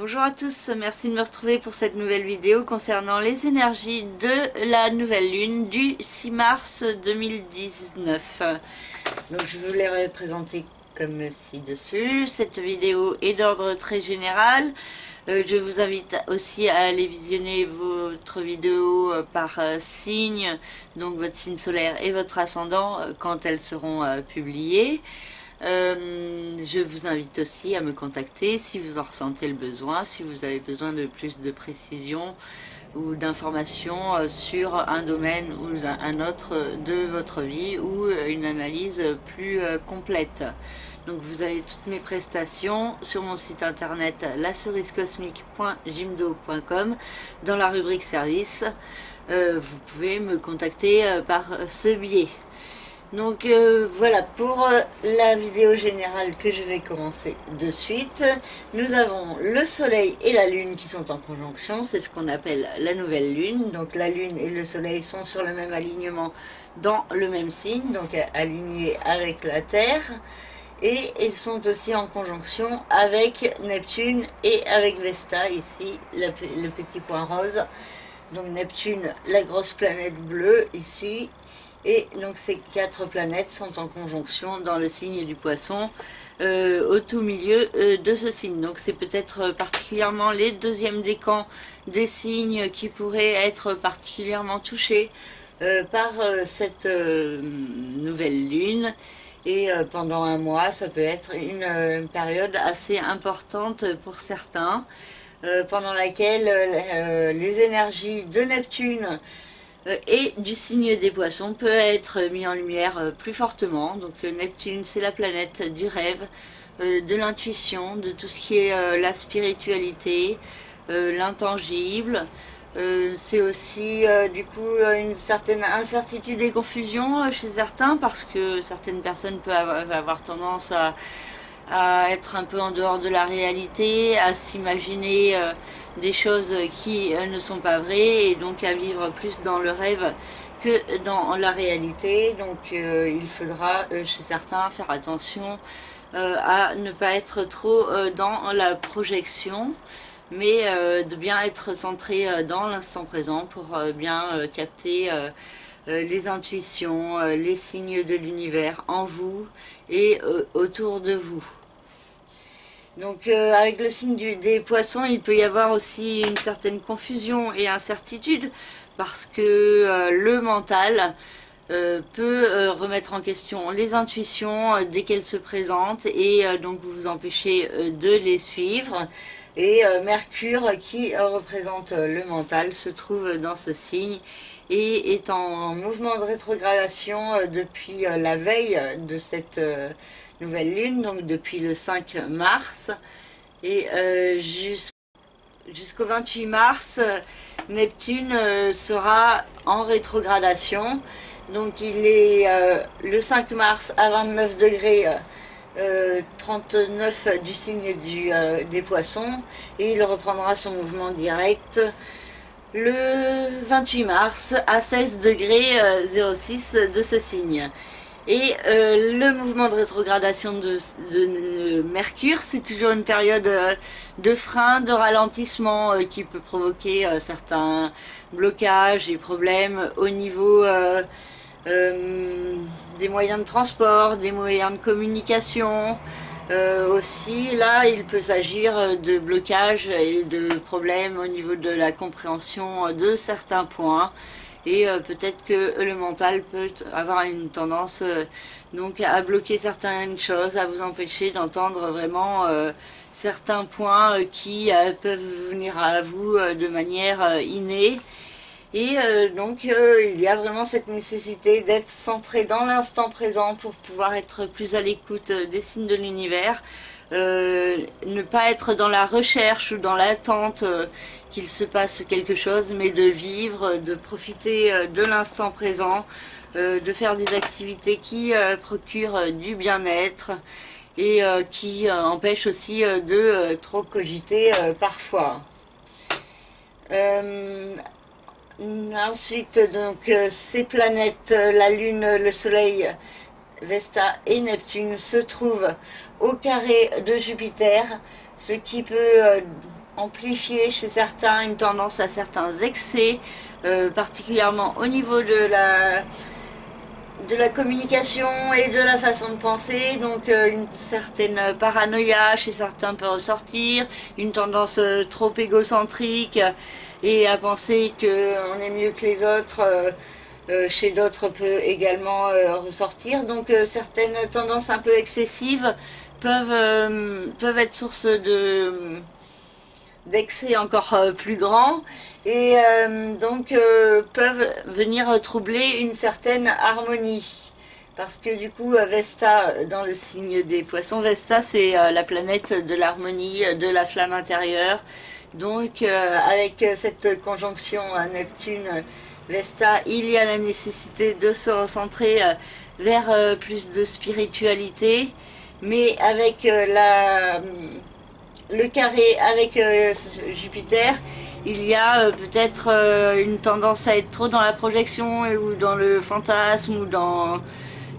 Bonjour à tous, merci de me retrouver pour cette nouvelle vidéo concernant les énergies de la nouvelle lune du 6 mars 2019. Donc je vous les présenter comme ci-dessus. Cette vidéo est d'ordre très général. Je vous invite aussi à aller visionner votre vidéo par signe, donc votre signe solaire et votre ascendant quand elles seront publiées. Je vous invite aussi à me contacter si vous en ressentez le besoin, si vous avez besoin de plus de précision ou d'informations sur un domaine ou un autre de votre vie ou une analyse plus complète. Donc vous avez toutes mes prestations sur mon site internet lacerisecosmique.jimdo.com dans la rubrique service. Vous pouvez me contacter par ce biais. Donc voilà pour la vidéo générale que je vais commencer de suite. Nous avons le soleil et la lune qui sont en conjonction, c'est ce qu'on appelle la nouvelle lune. Donc la lune et le soleil sont sur le même alignement dans le même signe, donc alignés avec la Terre. Et ils sont aussi en conjonction avec Neptune et avec Vesta, ici le petit point rose. Donc Neptune, la grosse planète bleue ici. Et donc ces quatre planètes sont en conjonction dans le signe du Poisson, au tout milieu de ce signe. Donc c'est peut-être particulièrement les deuxièmes décans des signes qui pourraient être particulièrement touchés par cette nouvelle lune. Et pendant un mois, ça peut être une période assez importante pour certains, pendant laquelle les énergies de Neptune et du signe des Poissons peut être mis en lumière plus fortement. Donc Neptune, c'est la planète du rêve, de l'intuition, de tout ce qui est la spiritualité, l'intangible. C'est aussi du coup une certaine incertitude et confusion chez certains, parce que certaines personnes peuvent avoir tendance à être un peu en dehors de la réalité, à s'imaginer des choses qui ne sont pas vraies, et donc à vivre plus dans le rêve que dans la réalité. Donc il faudra chez certains faire attention à ne pas être trop dans la projection, mais de bien être centré dans l'instant présent pour bien capter les intuitions, les signes de l'univers en vous et autour de vous. Donc avec le signe des Poissons, il peut y avoir aussi une certaine confusion et incertitude, parce que le mental peut remettre en question les intuitions dès qu'elles se présentent, et donc vous empêcher de les suivre. Et Mercure, qui représente le mental, se trouve dans ce signe et est en mouvement de rétrogradation depuis la veille de cette nouvelle lune, donc depuis le 5 mars. Et jusqu'au 28 mars, Neptune sera en rétrogradation. Donc il est le 5 mars à 29 degrés 39 du signe des Poissons, et il reprendra son mouvement direct le 28 mars à 16 degrés 06 de ce signe. Et le mouvement de rétrogradation de Mercure, c'est toujours une période de frein, de ralentissement qui peut provoquer certains blocages et problèmes au niveau des moyens de transport, des moyens de communication. Aussi, là, il peut s'agir de blocages et de problèmes au niveau de la compréhension de certains points. Et peut-être que le mental peut avoir une tendance donc à bloquer certaines choses, à vous empêcher d'entendre vraiment certains points qui peuvent venir à vous de manière innée. Et donc il y a vraiment cette nécessité d'être centré dans l'instant présent pour pouvoir être plus à l'écoute des signes de l'univers, ne pas être dans la recherche ou dans l'attente qu'il se passe quelque chose, mais de vivre, de profiter de l'instant présent, de faire des activités qui procurent du bien-être et qui empêchent aussi de trop cogiter parfois. Ensuite, donc, ces planètes, la Lune, le Soleil, Vesta et Neptune se trouvent au carré de Jupiter, ce qui peut amplifier chez certains une tendance à certains excès, particulièrement au niveau de la communication et de la façon de penser. Donc une certaine paranoïa chez certains peut ressortir, une tendance trop égocentrique et à penser qu'on est mieux que les autres chez d'autres peut également ressortir. Donc certaines tendances un peu excessives peuvent être source d'excès encore plus grands et donc peuvent venir troubler une certaine harmonie. Parce que du coup, Vesta, dans le signe des poissons, Vesta c'est la planète de l'harmonie, de la flamme intérieure. Donc avec cette conjonction à Neptune, Vesta, il y a la nécessité de se recentrer vers plus de spiritualité, mais avec le carré avec Jupiter, il y a peut-être une tendance à être trop dans la projection ou dans le fantasme ou dans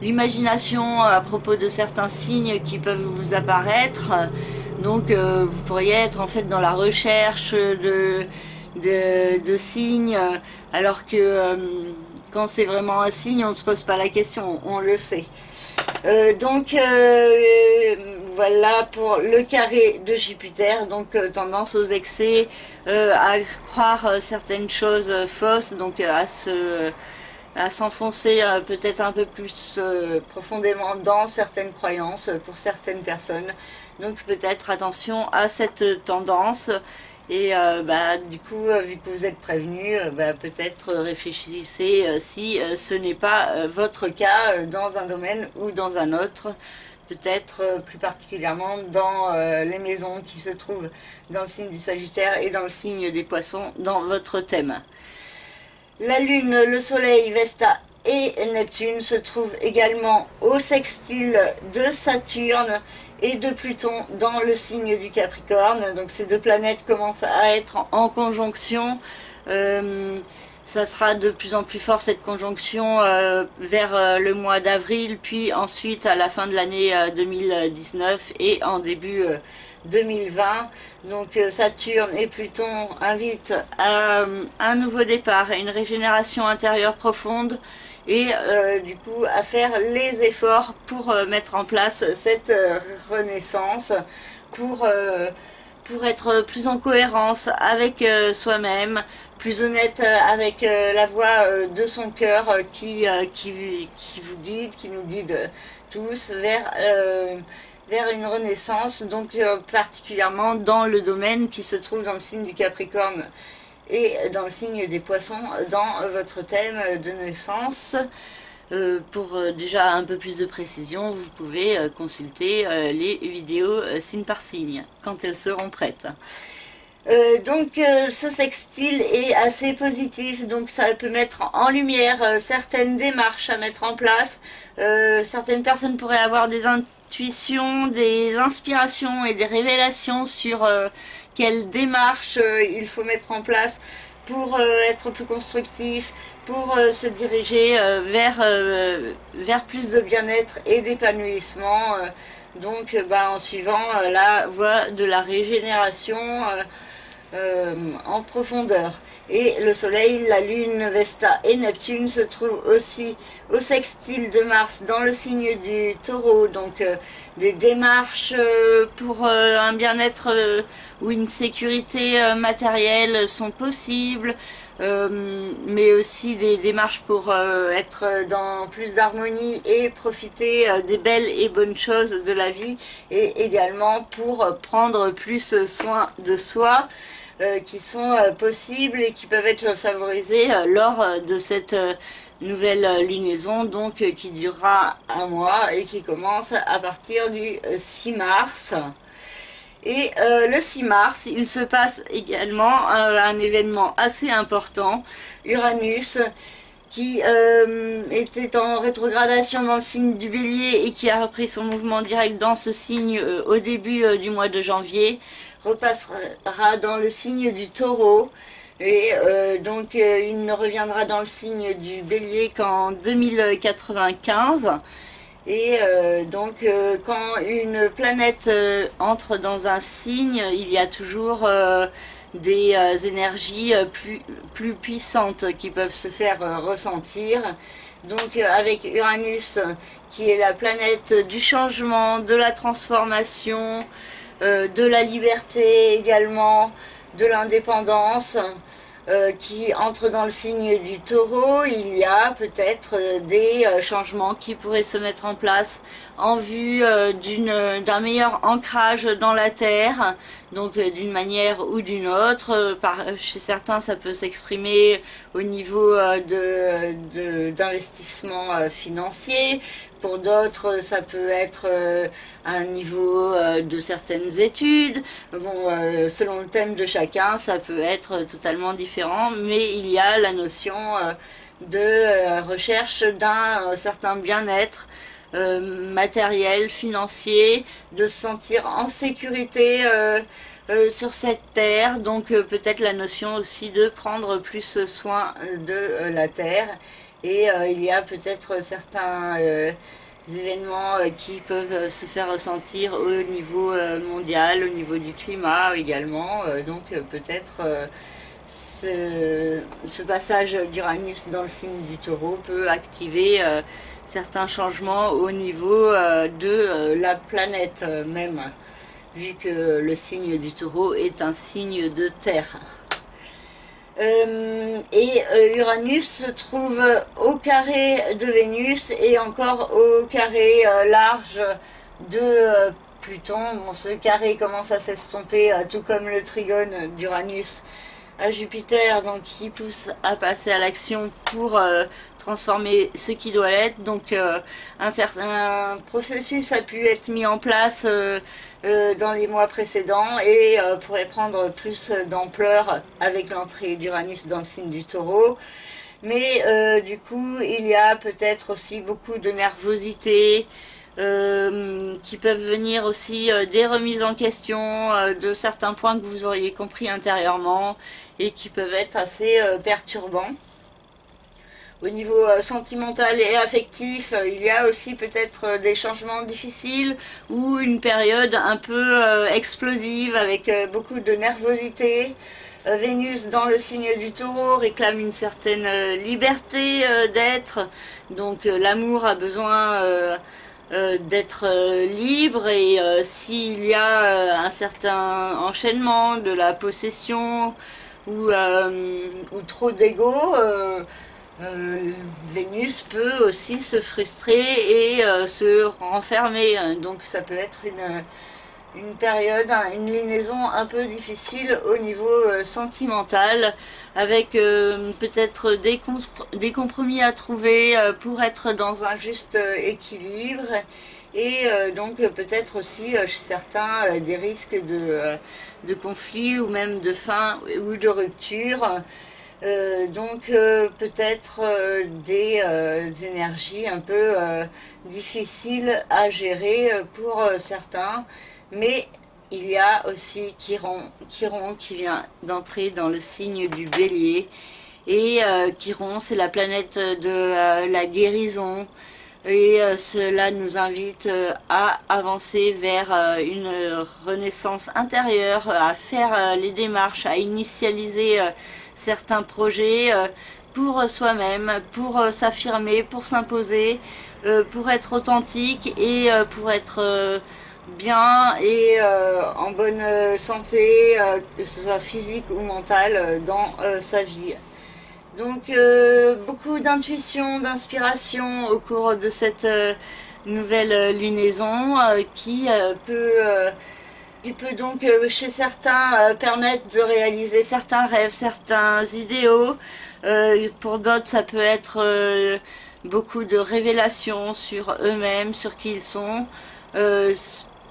l'imagination à propos de certains signes qui peuvent vous apparaître. Donc vous pourriez être en fait dans la recherche de signes, alors que quand c'est vraiment un signe, on ne se pose pas la question, on le sait. Donc voilà pour le carré de Jupiter, donc tendance aux excès, à croire certaines choses fausses, donc à s'enfoncer peut-être un peu plus profondément dans certaines croyances pour certaines personnes. Donc peut-être attention à cette tendance. Et du coup, vu que vous êtes prévenu, peut-être réfléchissez si ce n'est pas votre cas dans un domaine ou dans un autre. Peut-être plus particulièrement dans les maisons qui se trouvent dans le signe du Sagittaire et dans le signe des Poissons dans votre thème. La Lune, le Soleil, Vesta et Neptune se trouvent également au sextile de Saturne et de Pluton dans le signe du Capricorne. Donc ces deux planètes commencent à être en conjonction. Ça sera de plus en plus fort cette conjonction vers le mois d'avril, puis ensuite à la fin de l'année 2019 et en début 2020. Donc Saturne et Pluton invitent à un nouveau départ, à une régénération intérieure profonde et du coup à faire les efforts pour mettre en place cette renaissance, pour être plus en cohérence avec soi-même, plus honnête avec la voix de son cœur qui vous guide, qui nous guide tous vers une renaissance, donc particulièrement dans le domaine qui se trouve dans le signe du Capricorne et dans le signe des Poissons, dans votre thème de naissance. Pour déjà un peu plus de précision, vous pouvez consulter les vidéos signe par signe quand elles seront prêtes. Donc ce sextile est assez positif, donc ça peut mettre en lumière certaines démarches à mettre en place. Certaines personnes pourraient avoir des intuitions, des inspirations et des révélations sur quelle démarche il faut mettre en place pour être plus constructif, pour se diriger vers plus de bien-être et d'épanouissement. Donc en suivant la voie de la régénération en profondeur. Et le Soleil, la Lune, Vesta et Neptune se trouvent aussi au sextile de Mars dans le signe du Taureau. Donc des démarches pour un bien-être ou une sécurité matérielle sont possibles, mais aussi des démarches pour être dans plus d'harmonie et profiter des belles et bonnes choses de la vie, et également pour prendre plus soin de soi, qui sont possibles et qui peuvent être favorisés lors de cette nouvelle lunaison, donc qui durera un mois et qui commence à partir du 6 mars. Et le 6 mars, il se passe également un événement assez important, Uranus, qui était en rétrogradation dans le signe du Bélier et qui a repris son mouvement direct dans ce signe au début du mois de janvier, repassera dans le signe du Taureau, et donc il ne reviendra dans le signe du Bélier qu'en 2095. Et donc quand une planète entre dans un signe, il y a toujours des énergies plus puissantes qui peuvent se faire ressentir. Donc avec Uranus, qui est la planète du changement, de la transformation, de la liberté également, de l'indépendance, qui entre dans le signe du Taureau, il y a peut-être des changements qui pourraient se mettre en place en vue d'un meilleur ancrage dans la Terre, donc d'une manière ou d'une autre. Chez certains, ça peut s'exprimer au niveau d'investissement financier. Pour d'autres, ça peut être à un niveau de certaines études. Bon, selon le thème de chacun, ça peut être totalement différent, mais il y a la notion de recherche d'un certain bien-être matériel, financier, de se sentir en sécurité sur cette terre, donc peut-être la notion aussi de prendre plus soin de la terre. Et il y a peut-être certains événements qui peuvent se faire ressentir au niveau mondial, au niveau du climat également. Donc peut-être ce passage d'Uranus dans le signe du Taureau peut activer certains changements au niveau de la planète même, vu que le signe du Taureau est un signe de terre. Uranus se trouve au carré de Vénus et encore au carré large de Pluton. Bon, ce carré commence à s'estomper, tout comme le trigone d'Uranus à Jupiter, donc qui pousse à passer à l'action pour transformer ce qui doit l'être. Donc un certain processus a pu être mis en place dans les mois précédents et pourrait prendre plus d'ampleur avec l'entrée d'Uranus dans le signe du Taureau. Mais du coup, il y a peut-être aussi beaucoup de nervosité, qui peuvent venir aussi des remises en question de certains points que vous auriez compris intérieurement et qui peuvent être assez perturbants. Au niveau sentimental et affectif, il y a aussi peut-être des changements difficiles ou une période un peu explosive avec beaucoup de nervosité. Vénus dans le signe du Taureau réclame une certaine liberté d'être, donc l'amour a besoin d'être libre, et s'il y a un certain enchaînement de la possession ou trop d'ego, Vénus peut aussi se frustrer et se renfermer. Donc ça peut être une période, une liaison un peu difficile au niveau sentimental, avec peut-être des compromis à trouver pour être dans un juste équilibre, et donc peut-être aussi chez certains des risques de conflit ou même de fin ou de rupture. Donc peut-être des énergies un peu difficiles à gérer pour certains. Mais il y a aussi Chiron qui vient d'entrer dans le signe du Bélier. Et Chiron, c'est la planète de la guérison. Et cela nous invite à avancer vers une renaissance intérieure, à faire les démarches, à initialiser certains projets pour soi-même, pour s'affirmer, pour s'imposer, pour être authentique et pour être bien et en bonne santé, que ce soit physique ou mentale, dans sa vie. Donc beaucoup d'intuition, d'inspiration au cours de cette nouvelle lunaison qui peut donc chez certains permettre de réaliser certains rêves, certains idéaux. Pour d'autres, ça peut être beaucoup de révélations sur eux-mêmes, sur qui ils sont.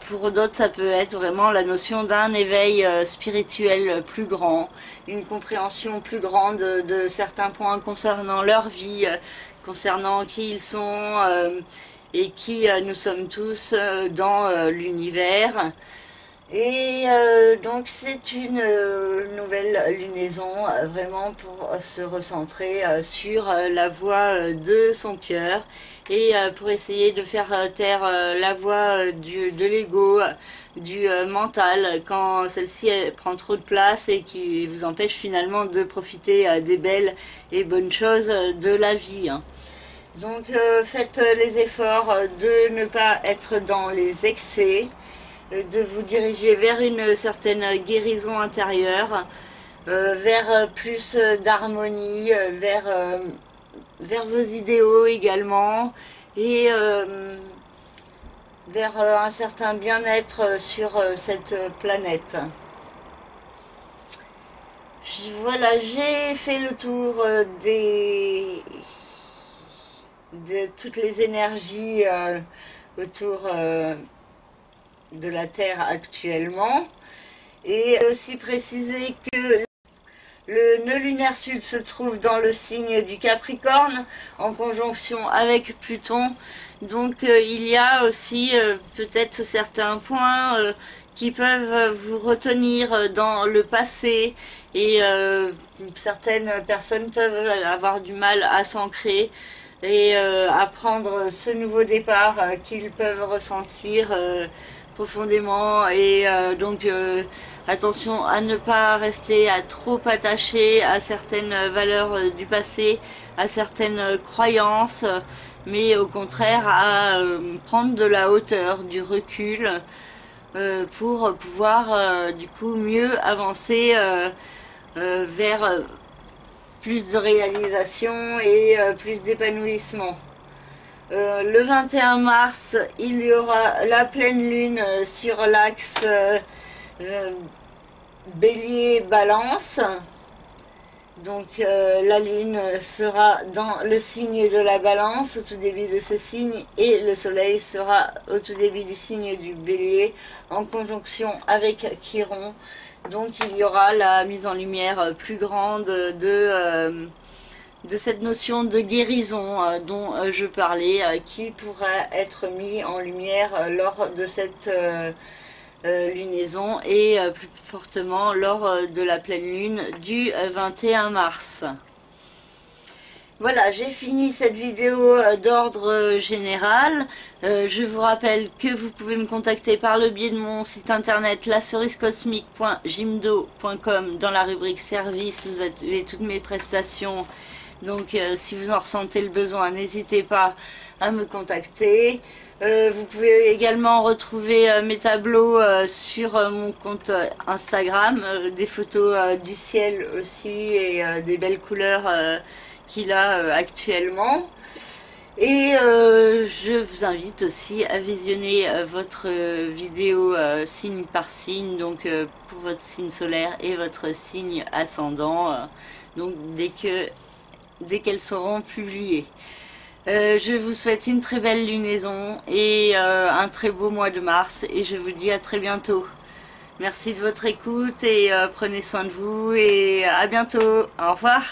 Pour d'autres, ça peut être vraiment la notion d'un éveil spirituel plus grand, une compréhension plus grande de certains points concernant leur vie, concernant qui ils sont et qui nous sommes tous dans l'univers. Et donc c'est une nouvelle lunaison vraiment pour se recentrer sur la voix de son cœur et pour essayer de faire taire la voix de l'ego, du mental quand celle-ci prend trop de place et qui vous empêche finalement de profiter des belles et bonnes choses de la vie, hein. Donc faites les efforts de ne pas être dans les excès, de vous diriger vers une certaine guérison intérieure, vers plus d'harmonie, vers vos idéaux également, et vers un certain bien-être sur cette planète. Voilà, j'ai fait le tour de toutes les énergies autour de la Terre actuellement, et aussi préciser que le nœud lunaire sud se trouve dans le signe du Capricorne en conjonction avec Pluton. Donc il y a aussi peut-être certains points qui peuvent vous retenir dans le passé, et certaines personnes peuvent avoir du mal à s'ancrer et à prendre ce nouveau départ qu'ils peuvent ressentir profondément. Et donc attention à ne pas rester trop attaché à certaines valeurs du passé, à certaines croyances, mais au contraire à prendre de la hauteur, du recul, pour pouvoir du coup mieux avancer vers plus de réalisation et plus d'épanouissement. Le 21 mars, il y aura la pleine lune sur l'axe Bélier-Balance. Donc la lune sera dans le signe de la Balance au tout début de ce signe, et le soleil sera au tout début du signe du Bélier en conjonction avec Chiron. Donc il y aura la mise en lumière plus grande de cette notion de guérison dont je parlais, qui pourra être mis en lumière lors de cette lunaison, et plus fortement lors de la pleine lune du 21 mars. Voilà, j'ai fini cette vidéo d'ordre général. Je vous rappelle que vous pouvez me contacter par le biais de mon site internet lacerisecosmique.jimdo.com. Dans la rubrique service, vous avez toutes mes prestations. Donc si vous en ressentez le besoin, n'hésitez pas à me contacter. Vous pouvez également retrouver mes tableaux sur mon compte Instagram, des photos du ciel aussi, et des belles couleurs qu'il a actuellement. Et je vous invite aussi à visionner votre vidéo signe par signe, donc pour votre signe solaire et votre signe ascendant, donc dès qu'elles seront publiées. Je vous souhaite une très belle lunaison et un très beau mois de mars, et je vous dis à très bientôt. Merci de votre écoute, et prenez soin de vous, et à bientôt. Au revoir.